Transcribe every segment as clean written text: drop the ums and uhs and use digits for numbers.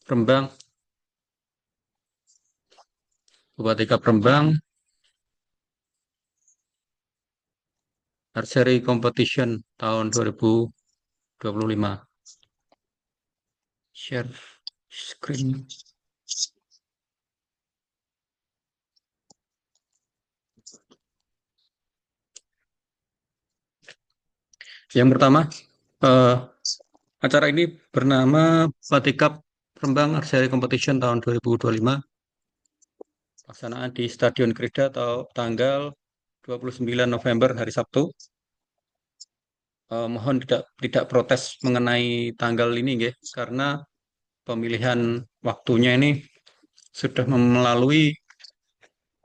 Rembang, Bupati Cup Rembang, Archery Competition tahun 2025. Share screen. Yang pertama, eh, acara ini bernama Bupati Cup Rembang Archery Competition tahun 2025. Pelaksanaan di Stadion Krida atau tanggal 29 November hari Sabtu. Mohon tidak protes mengenai tanggal ini, nggih, karena pemilihan waktunya ini sudah melalui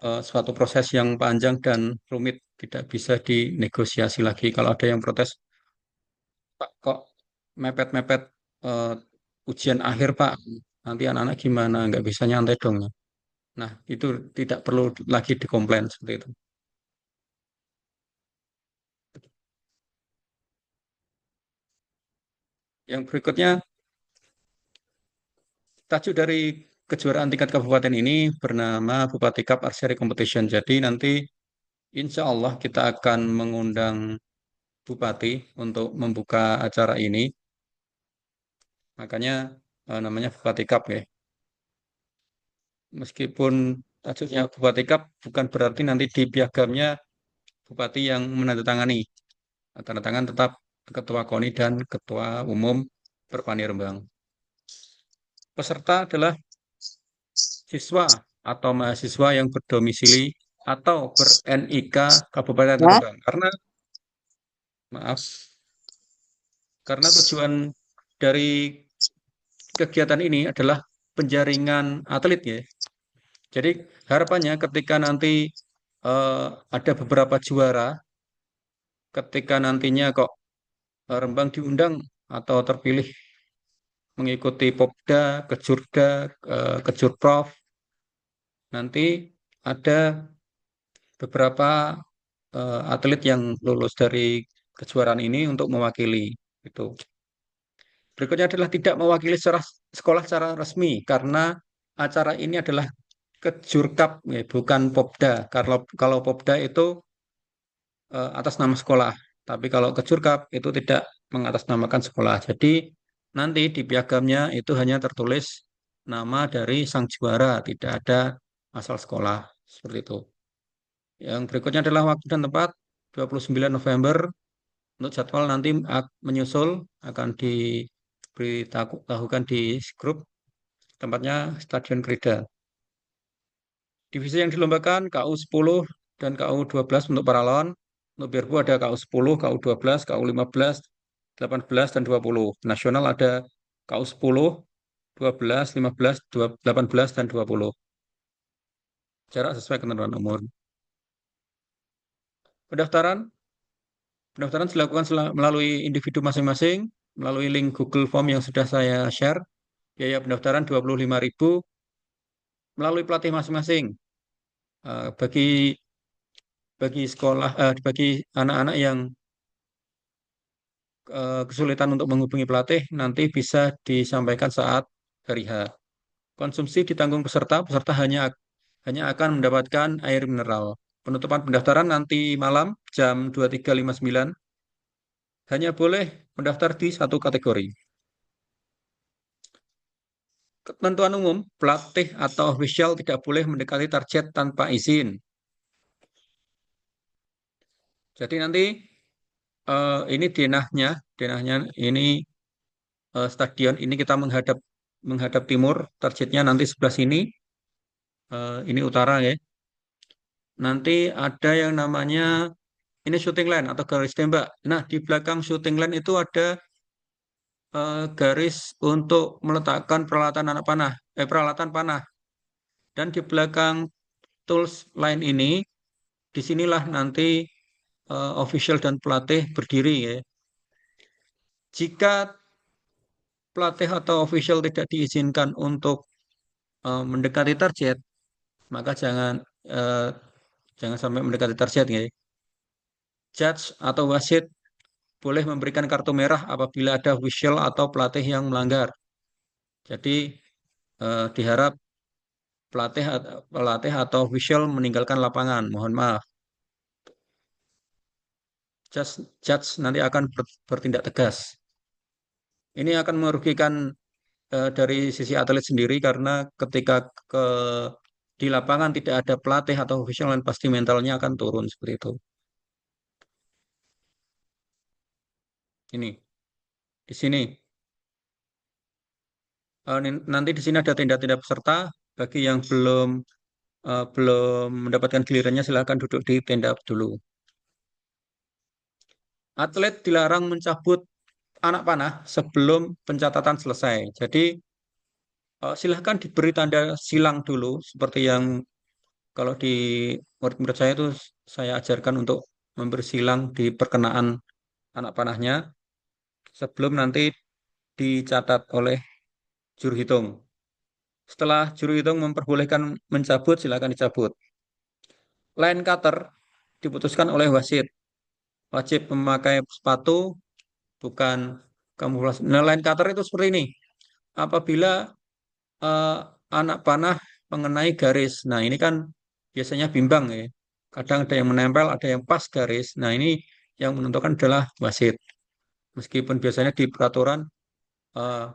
suatu proses yang panjang dan rumit, tidak bisa dinegosiasi lagi. Kalau ada yang protes, Pak, kok mepet-mepet eh, ujian akhir, Pak, nanti anak-anak gimana? Nggak bisa nyantai dong. Nah, itu tidak perlu lagi dikomplain seperti itu. Yang berikutnya, tajuk dari kejuaraan tingkat kabupaten ini bernama Bupati Cup Archery Competition. Jadi nanti insya Allah kita akan mengundang Bupati untuk membuka acara ini. Makanya namanya Bupati Cup ya. Meskipun tajuknya Bupati Cup bukan berarti nanti di piagamnya Bupati yang menandatangani. Tanda tangan tetap Ketua KONI dan Ketua Umum Perpani Rembang. Peserta adalah siswa atau mahasiswa yang berdomisili atau ber-NIK Kabupaten Ya, Rembang. Maaf, karena tujuan dari kegiatan ini adalah penjaringan atlet ya. Jadi harapannya ketika nanti ada beberapa juara, ketika nantinya kok Rembang diundang atau terpilih mengikuti Popda, Kejurda, Kejurprov, nanti ada beberapa atlet yang lulus dari kejuaraan ini untuk mewakili itu. Berikutnya adalah tidak mewakili secara sekolah secara resmi karena acara ini adalah Kejurkap ya, bukan Popda. Kalau Popda itu atas nama sekolah, tapi kalau Kejurkap itu tidak mengatasnamakan sekolah. Jadi nanti di piagamnya itu hanya tertulis nama dari sang juara, tidak ada asal sekolah seperti itu. Yang berikutnya adalah waktu dan tempat 29 November. Untuk jadwal nanti menyusul akan diberitahukan di grup. Tempatnya Stadion Krida. Divisi yang dilombakan KU 10 dan KU 12 untuk paralon. Untuk Birbu ada KU 10, KU 12, KU 15, 18, dan 20. Nasional ada KU 10, 12, 15, 18, dan 20. Jarak sesuai ketentuan umur. Pendaftaran Pendaftaran dilakukan melalui individu masing-masing, melalui link Google Form yang sudah saya share. Biaya pendaftaran 25.000 melalui pelatih masing-masing. Bagi bagi anak-anak yang kesulitan untuk menghubungi pelatih, nanti bisa disampaikan saat hari H. Konsumsi ditanggung peserta, peserta hanya akan mendapatkan air mineral. Penutupan pendaftaran nanti malam jam 23.59, hanya boleh mendaftar di satu kategori. Ketentuan umum, pelatih atau ofisial tidak boleh mendekati target tanpa izin. Jadi nanti ini denahnya ini stadion ini kita menghadap menghadap timur, targetnya nanti sebelah sini, ini utara ya. Nanti ada yang namanya ini shooting line atau garis tembak. Nah, di belakang shooting line itu ada garis untuk meletakkan peralatan anak panah, peralatan panah. Dan di belakang tools line ini, disinilah nanti official dan pelatih berdiri ya. Jika pelatih atau official tidak diizinkan untuk mendekati target, maka eh, jangan sampai mendekati target ya. Judge atau wasit boleh memberikan kartu merah apabila ada official atau pelatih yang melanggar. Jadi diharap pelatih atau official meninggalkan lapangan. Mohon maaf, judge nanti akan bertindak tegas. Ini akan merugikan dari sisi atlet sendiri karena ketika ke di lapangan tidak ada pelatih atau official dan pasti mentalnya akan turun seperti itu. Ini di sini nanti di sini ada tenda-tenda peserta bagi yang belum mendapatkan gilirannya silakan duduk di tenda dulu. Atlet dilarang mencabut anak panah sebelum pencatatan selesai. Jadi silahkan diberi tanda silang dulu seperti yang kalau di murid-murid saya itu saya ajarkan untuk memberi silang di perkenaan anak panahnya sebelum nanti dicatat oleh juru hitung. Setelah juru hitung memperbolehkan mencabut, silakan dicabut. Line cutter diputuskan oleh wasit. Wajib memakai sepatu, bukan kamuflase. Nah, line cutter itu seperti ini. Apabila eh, anak panah mengenai garis. Nah, ini kan biasanya bimbang ya. Kadang ada yang menempel, ada yang pas garis. Nah, ini yang menentukan adalah wasit. Meskipun biasanya di peraturan eh,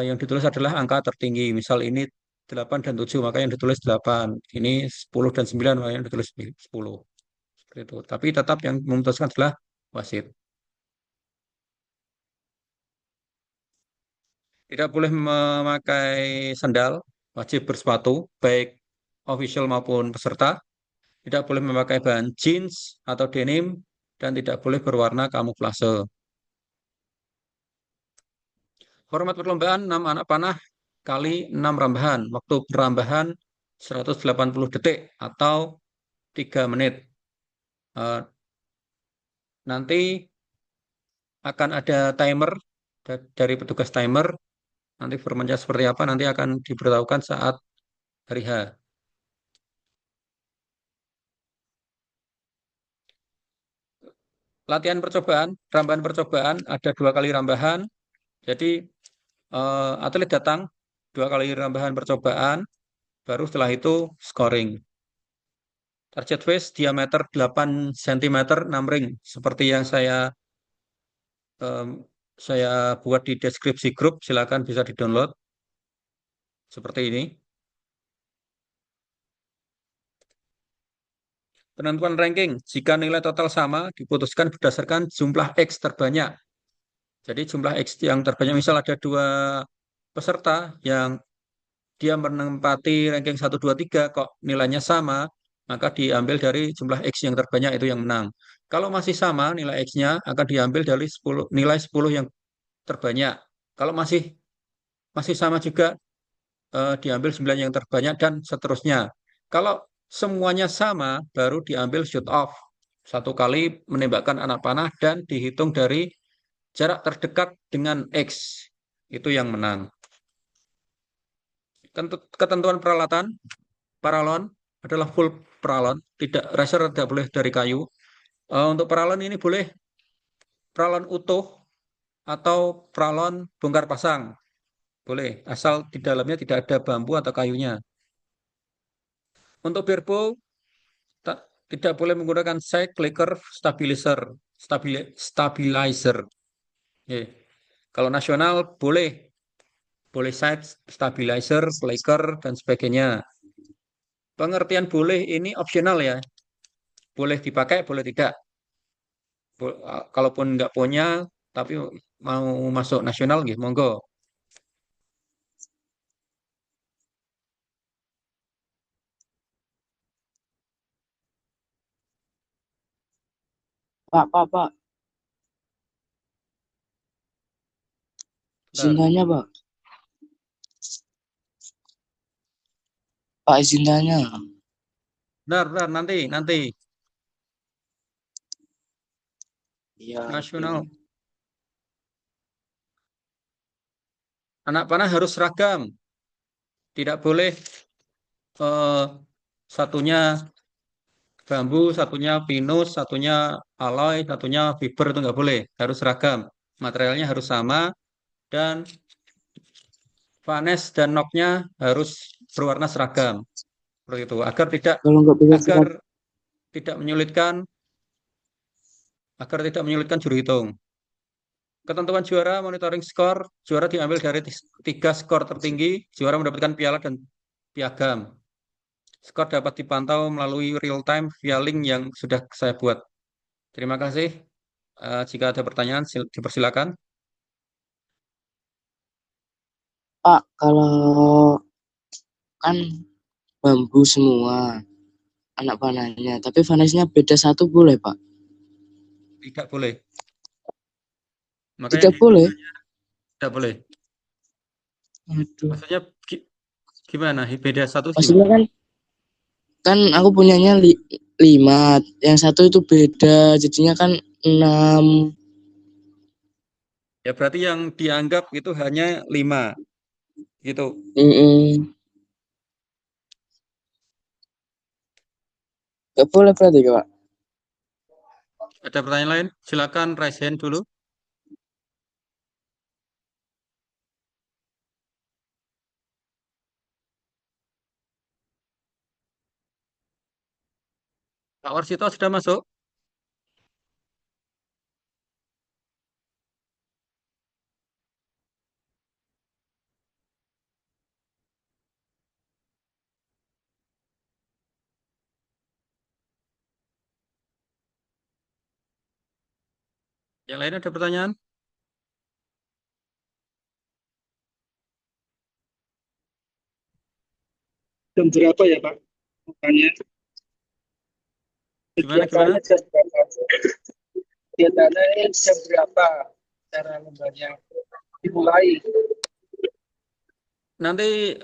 yang ditulis adalah angka tertinggi. Misal ini 8 dan 7 maka yang ditulis 8. Ini 10 dan 9 maka yang ditulis 10. Seperti itu. Tapi tetap yang memutuskan adalah wasit. Tidak boleh memakai sandal, wajib bersepatu, baik official maupun peserta. Tidak boleh memakai bahan jeans atau denim, dan tidak boleh berwarna kamuflase. Format perlombaan 6 anak panah kali 6 rambahan. Waktu perambahan 180 detik atau 3 menit. Eh, nanti akan ada timer dari petugas timer. Nanti formatnya seperti apa nanti akan diberitahukan saat hari H. Latihan percobaan, rambahan percobaan ada 2 kali rambahan. Jadi atlet datang 2 kali rambahan percobaan, baru setelah itu scoring. Target face diameter 8 cm 6 ring, seperti yang em, saya buat di deskripsi grup, silakan bisa di-download seperti ini. Penentuan ranking, jika nilai total sama, diputuskan berdasarkan jumlah X terbanyak. Jadi jumlah X yang terbanyak, misal ada 2 peserta yang dia menempati ranking 1, 2, 3, kok nilainya sama, maka diambil dari jumlah X yang terbanyak itu yang menang. Kalau masih sama, nilai X-nya akan diambil dari 10, nilai 10 yang terbanyak. Kalau masih masih sama juga, diambil 9 yang terbanyak dan seterusnya. Kalau semuanya sama, baru diambil shoot off. 1 kali menembakkan anak panah dan dihitung dari jarak terdekat dengan X. Itu yang menang. Ketentuan peralatan, paralon adalah full paralon, tidak racer tidak boleh dari kayu. Untuk paralon ini boleh paralon utuh atau paralon bongkar pasang. Boleh, asal di dalamnya tidak ada bambu atau kayunya. Untuk barebow tidak boleh menggunakan side clicker stabilizer. Yeah. Kalau nasional boleh, boleh side stabilizer, clicker dan sebagainya. Pengertian boleh ini opsional ya, boleh dipakai, boleh tidak. Kalaupun nggak punya, tapi mau masuk nasional, gitu, monggo. Pak, izin Bentar, tanya, Pak. Pak, izin tanya. bentar, nanti Iya, oke. nasional. Anak panah harus seragam, tidak boleh eh, satunya bambu, satunya pinus, satunya alloy, satunya fiber itu nggak boleh, harus seragam. Materialnya harus sama dan Vanes dan noknya harus berwarna seragam. Seperti itu, Kalau nggak bisa agar serat, tidak menyulitkan juru hitung. Ketentuan juara monitoring skor, juara diambil dari 3 skor tertinggi, juara mendapatkan piala dan piagam. Skor dapat dipantau melalui real time via link yang sudah saya buat. Terima kasih. Jika ada pertanyaan, dipersilakan. Pak, kalau kan bambu semua anak panahnya, tapi vanessnya beda satu boleh, Pak? Tidak boleh. Makanya Tidak boleh. tidak boleh. Aduh. Maksudnya gimana? Beda satu Maksudnya gimana? kan aku punyanya 5, yang satu itu beda, jadinya kan 6. Ya berarti yang dianggap itu hanya 5. Gitu. Mm-mm. Gak boleh berarti, Pak. Ada pertanyaan lain? Silakan raise hand dulu. Pak Warsito sudah masuk? Yang lain ada pertanyaan? Jam berapa ya Pak? Bukannya Gimana gimana? kegiatannya jam berapa? Kegiatannya jam berapa? Cara lembanya dimulai. Nanti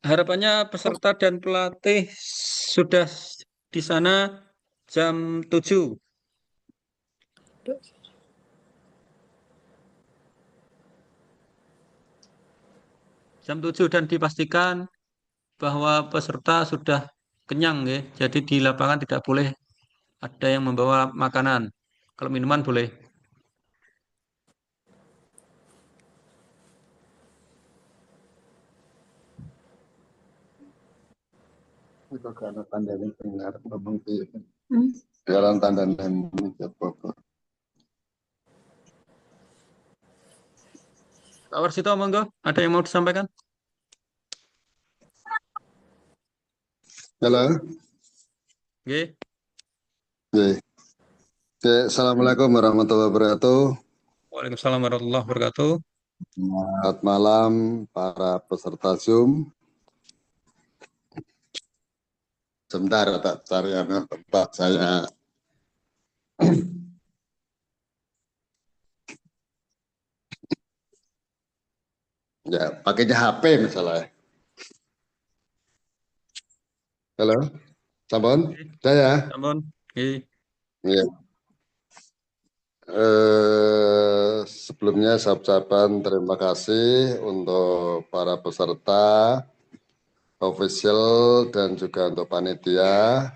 harapannya peserta dan pelatih sudah di sana jam 7. Jam 7 dan dipastikan bahwa peserta sudah kenyang ya. Jadi di lapangan tidak boleh ada yang membawa makanan. Kalau minuman boleh. Itu karena tanda dengar membukti jalan tanda Bogor. Pak Warsito, monggo. Ada yang mau disampaikan? Halo. Oke. Oke. Assalamualaikum warahmatullahi wabarakatuh. Waalaikumsalam warahmatullahi wabarakatuh. Selamat malam para peserta Zoom. Sebentar tak cari tempat saya. Ya, pakainya HP misalnya. Halo, Sampun, saya. Sampun. Oke. Ya. Sebelumnya saya ucapkan terima kasih untuk para peserta, official dan juga untuk panitia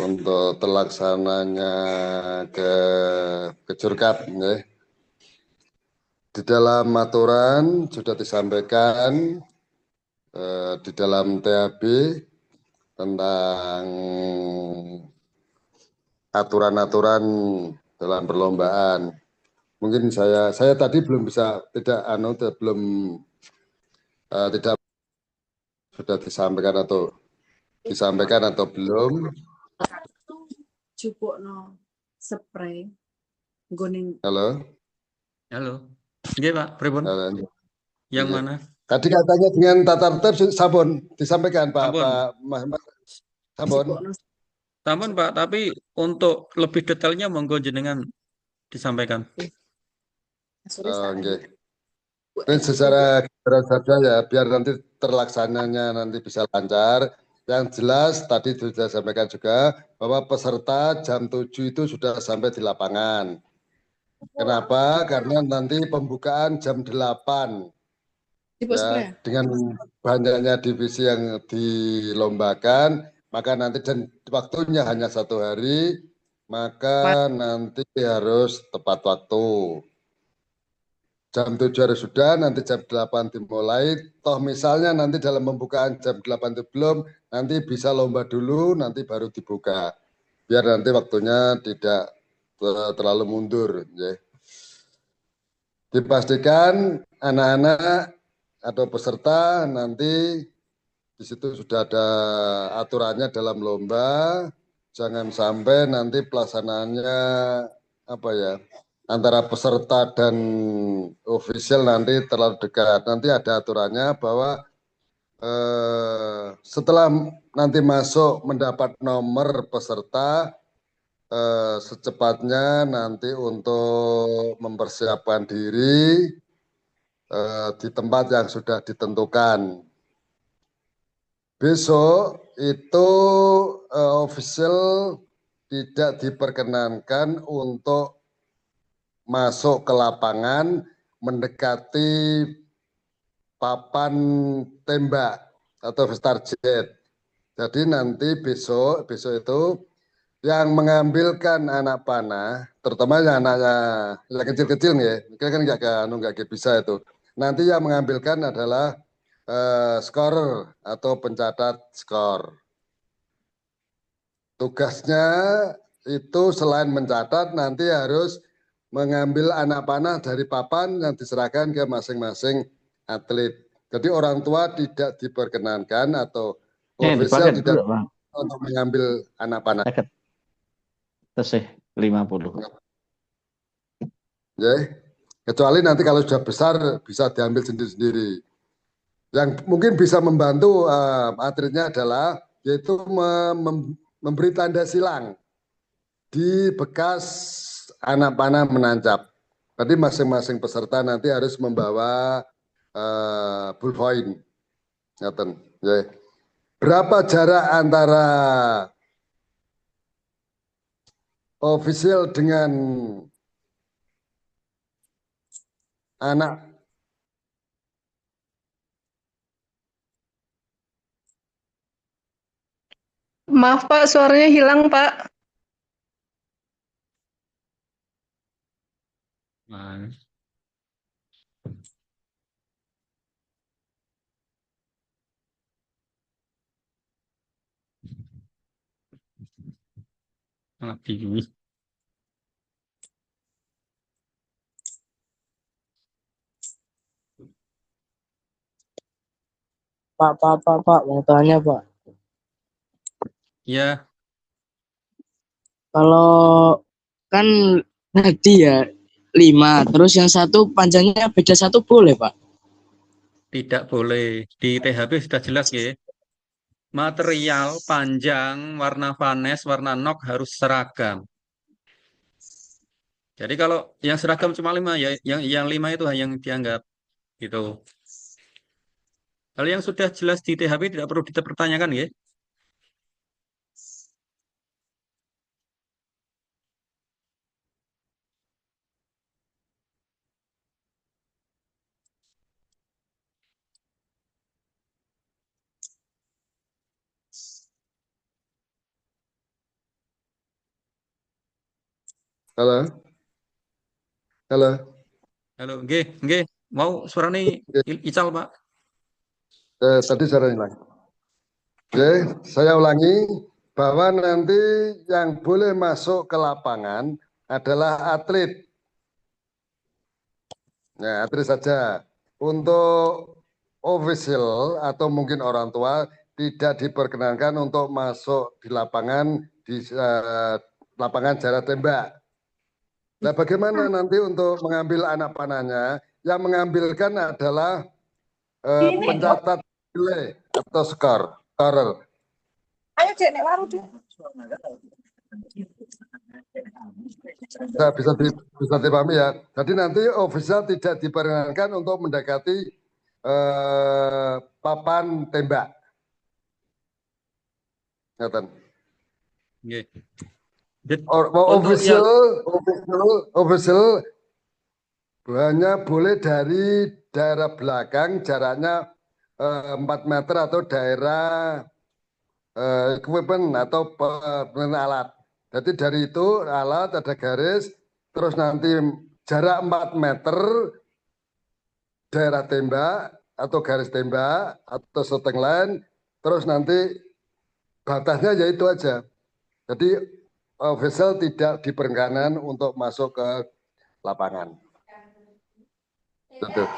untuk terlaksananya ke Kejurkap. Ya. Di dalam aturan sudah disampaikan di dalam TAB tentang aturan-aturan dalam perlombaan. Mungkin saya tadi belum bisa tidak sudah disampaikan atau belum. Cupukno spray nggoning. Halo. Halo. Oke, Pak. Pripun? Halo. Yang Iya. mana? Tadi katanya dengan tata tertib Sampun disampaikan Pak Sampun. Muhammad Sampun. Sampun, Pak. Tapi untuk lebih detailnya monggo jenengan disampaikan. Oke. Dan secara general saja ya, biar nanti terlaksananya nanti bisa lancar. Yang jelas tadi sudah sampaikan juga bahwa peserta jam 7 itu sudah sampai di lapangan. Kenapa? Karena nanti pembukaan jam 8. Ya, dengan banyaknya divisi yang dilombakan, maka nanti dan waktunya hanya 1 hari, maka nanti harus tepat waktu. jam 7 harus sudah, nanti jam 8 dimulai. Toh misalnya nanti dalam pembukaan jam 8 itu belum, nanti bisa lomba dulu, nanti baru dibuka. Biar nanti waktunya tidak terlalu mundur. Ya. Dipastikan anak-anak atau peserta nanti di situ sudah ada aturannya dalam lomba. Jangan sampai nanti pelaksanaannya apa ya, antara peserta dan official nanti terlalu dekat. Nanti ada aturannya bahwa setelah nanti masuk mendapat nomor peserta, secepatnya nanti untuk mempersiapkan diri di tempat yang sudah ditentukan. Besok itu official tidak diperkenankan untuk masuk ke lapangan mendekati papan tembak atau target. Jadi nanti besok itu yang mengambilkan anak panah, terutama yang anaknya yang kecil-kecil nih, kan nggak bisa itu. Nanti yang mengambilkan adalah scorer atau pencatat skor. Tugasnya itu selain mencatat nanti harus mengambil anak panah dari papan yang diserahkan ke masing-masing atlet. Jadi orang tua tidak diperkenankan atau official tidak untuk mengambil anak panah. Tesih 50. Ya, kecuali nanti kalau sudah besar bisa diambil sendiri-sendiri. Yang mungkin bisa membantu atletnya adalah yaitu memberi tanda silang di bekas anak panah menancap. Jadi masing-masing peserta nanti harus membawa ballpoint. Ya. Berapa jarak antara official dengan anak? Maaf Pak, suaranya hilang Pak. Nah, malah bingung. Pak, mau tanya Pak. Ya, Kalau kan tadi ya 5, terus yang satu panjangnya beda 1 boleh Pak? tidak boleh. Di THB sudah jelas ya. Material, panjang, warna vanes, warna nok harus seragam. Jadi kalau yang seragam cuma 5 ya, yang 5 itu yang dianggap gitu. Kalau yang sudah jelas di THB tidak perlu dipertanyakan ya. Halo. Halo. Halo, nggih. Mau suaranya Ical, Pak. Tadi saya ulangi. Oke, saya ulangi bahwa nanti yang boleh masuk ke lapangan adalah atlet. Nah, atlet saja. Untuk official atau mungkin orang tua tidak diperkenankan untuk masuk di lapangan lapangan jarak tembak. Nah, bagaimana nanti untuk mengambil anak panahnya? Yang mengambilkan adalah pencatat nilai atau scorer. Ayo cek nek waru deh. Bisa dipahami ya. Jadi nanti official tidak diperkenankan untuk mendekati papan tembak. Nggih. Official hanya boleh dari daerah belakang jaraknya 4 meter atau daerah equipment atau alat. Jadi dari itu alat ada garis, terus nanti jarak 4 meter daerah tembak atau garis tembak atau shooting line, terus nanti batasnya ya itu aja. Jadi official tidak diperkenankan untuk masuk ke lapangan. Betul.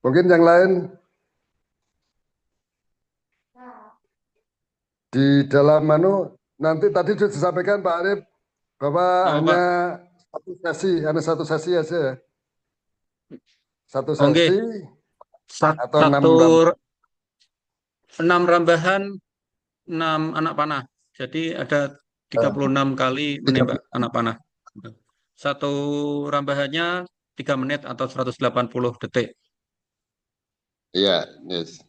Mungkin yang lain di dalam nanti tadi sudah disampaikan Pak Arif bahwa hanya satu sesi aja ya. Satu Oke. sesi atau 6 rambahan 6 anak panah. Jadi ada 36 kali menembak anak panah. Satu rambahannya 3 menit atau 180 detik. Iya, yes.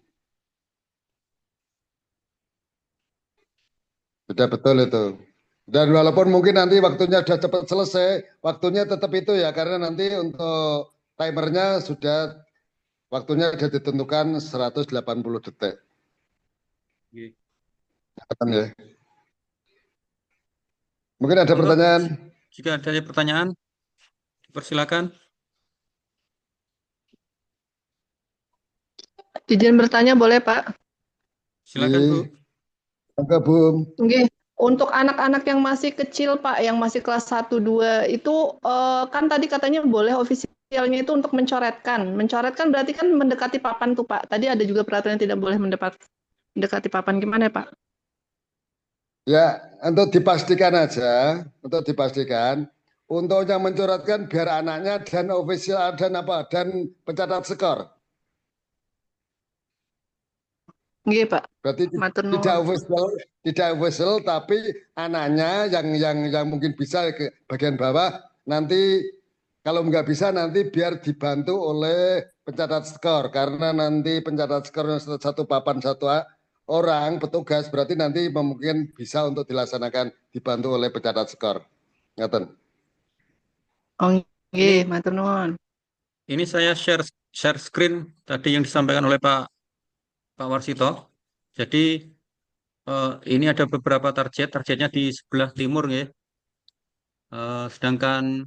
Sudah betul itu. Dan walaupun mungkin nanti waktunya sudah cepat selesai, waktunya tetap itu ya, karena nanti untuk timernya sudah waktunya sudah ditentukan 180 detik. Ya. Mungkin ada pertanyaan? Jika ada pertanyaan, dipersilakan. Izin bertanya boleh, Pak? Silakan, Bu. Enggak, Bu. Oke. Untuk anak-anak yang masih kecil, Pak, yang masih kelas 1, 2, itu kan tadi katanya boleh ofisialnya itu untuk mencoretkan. Mencoretkan berarti kan mendekati papan tuh, Pak. Tadi ada juga peraturan yang tidak boleh mendekati papan. Gimana, Pak? Ya, untuk dipastikan aja, untuk yang mencoretkan biar anaknya dan ofisial dan pencatat skor. Iya, Pak. Berarti tidak official, tapi anaknya yang mungkin bisa ke bagian bawah nanti kalau nggak bisa nanti biar dibantu oleh pencatat skor, karena nanti pencatat skor satu papan satu orang petugas, berarti nanti mungkin bisa untuk dilaksanakan dibantu oleh pencatat skor. Ngaten. Oke, matur nuwun. Ini saya share screen tadi yang disampaikan oleh Pak Warsito. Jadi ini ada beberapa targetnya di sebelah timur ya. Sedangkan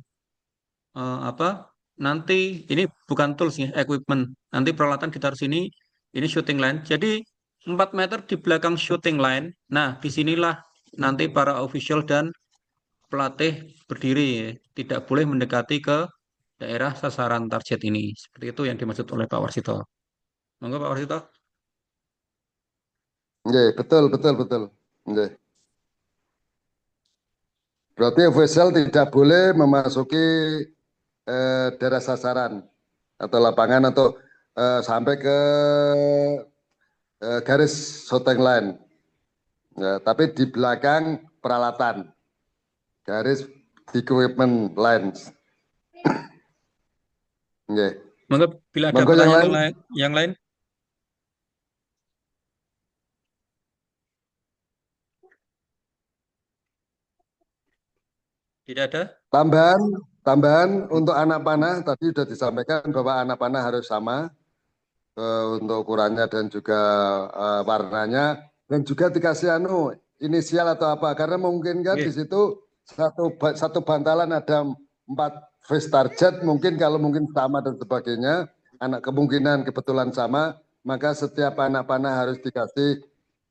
nanti ini bukan tools ya, equipment. Nanti peralatan ditaruh sini, ini shooting line. Jadi 4 meter di belakang shooting line. Nah, disinilah nanti para official dan pelatih berdiri ya. Tidak boleh mendekati ke daerah sasaran target ini. Seperti itu yang dimaksud oleh Pak Warsito. Monggo Pak Warsito. Nggih, betul. Nggih. Berarti official tidak boleh memasuki daerah sasaran atau lapangan atau sampai ke garis shooting line. Ya, tapi di belakang peralatan, garis equipment lines. Okay. Monggo bila ada pertanyaan yang lain. Tidak ada? Tambahan untuk anak panah tadi sudah disampaikan bahwa anak panah harus sama untuk ukurannya dan juga warnanya, dan juga dikasih inisial atau apa, karena mungkin kan di situ satu bantalan ada 4 face target, mungkin kalau mungkin sama dan sebagainya, kemungkinan kebetulan sama, maka setiap anak panah harus dikasih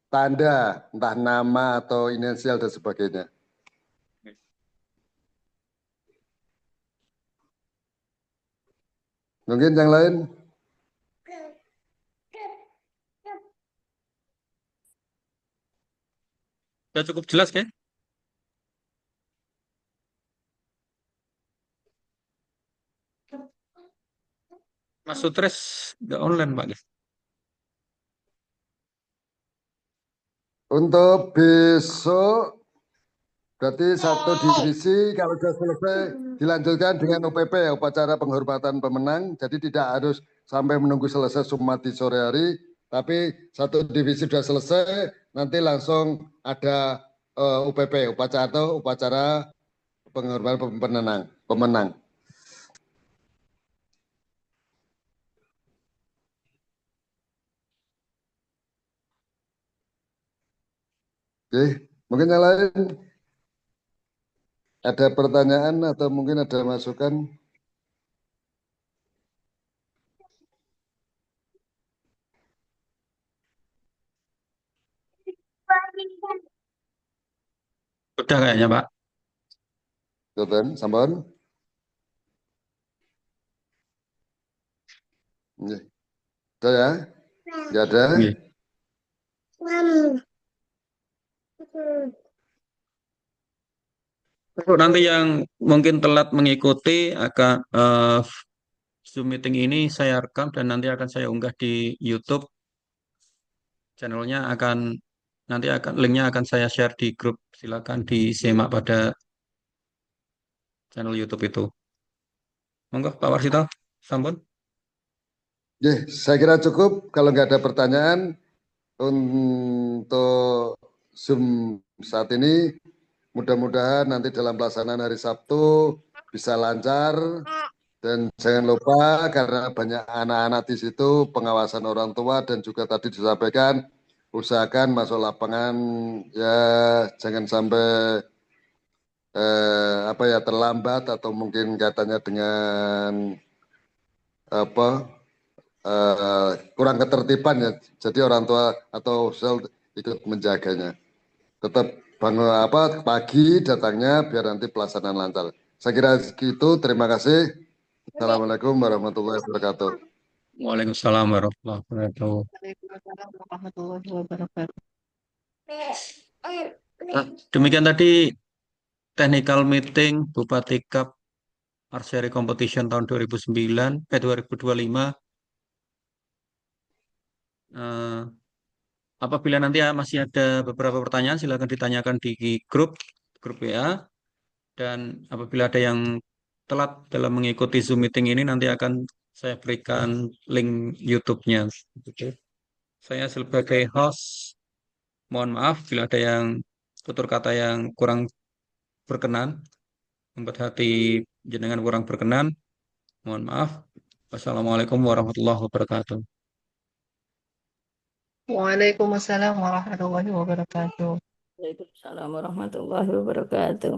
tanda entah nama atau inisial dan sebagainya. Mungkin yang lain? Sudah cukup jelas kan? Mas Sutres nggak online Pak. Untuk besok berarti satu divisi kalau sudah selesai dilanjutkan dengan UPP, upacara penghormatan pemenang. Jadi tidak harus sampai menunggu selesai Sumati sore hari, tapi satu divisi sudah selesai, nanti langsung ada UPP, upacara penghormatan pemenang. Oke, mungkin yang lain. Ada pertanyaan atau mungkin ada masukan? Udah kayaknya, Pak. Tuan, sampun. Nggih. Udah ya? Nggak ada? Nggih. Untuk nanti yang mungkin telat mengikuti akan Zoom meeting ini saya rekam dan nanti akan saya unggah di YouTube. Channelnya nanti linknya akan saya share di grup. Silakan disimak pada channel YouTube itu. Monggo Pak Warsito, sampun. Saya kira cukup. Kalau nggak ada pertanyaan untuk Zoom saat ini, mudah-mudahan nanti dalam pelaksanaan hari Sabtu bisa lancar. Dan jangan lupa karena banyak anak-anak di situ, pengawasan orang tua dan juga tadi disampaikan, usahakan masuk lapangan ya jangan sampai terlambat atau mungkin katanya dengan kurang ketertiban ya. Jadi orang tua atau sel ikut menjaganya. Tetap bangun pagi datangnya biar nanti pelaksanaan lancar. Saya kira segitu. Terima kasih. Assalamualaikum warahmatullahi wabarakatuh. Waalaikumsalam warahmatullahi wabarakatuh. Waalaikumsalam warahmatullahi wabarakatuh. Demikian tadi technical meeting Bupati Cup Archery Competition tahun 2025. Apabila nanti masih ada beberapa pertanyaan, silakan ditanyakan di grup WA. Dan apabila ada yang telat dalam mengikuti Zoom meeting ini, nanti akan saya berikan link YouTube-nya. Saya sebagai host, mohon maaf bila ada yang tutur kata yang kurang berkenan, membuat hati jenengan kurang berkenan. Mohon maaf. Wassalamualaikum warahmatullahi wabarakatuh. Waalaikumsalam warahmatullahi wabarakatuh. Waalaikumsalam warahmatullahi wabarakatuh.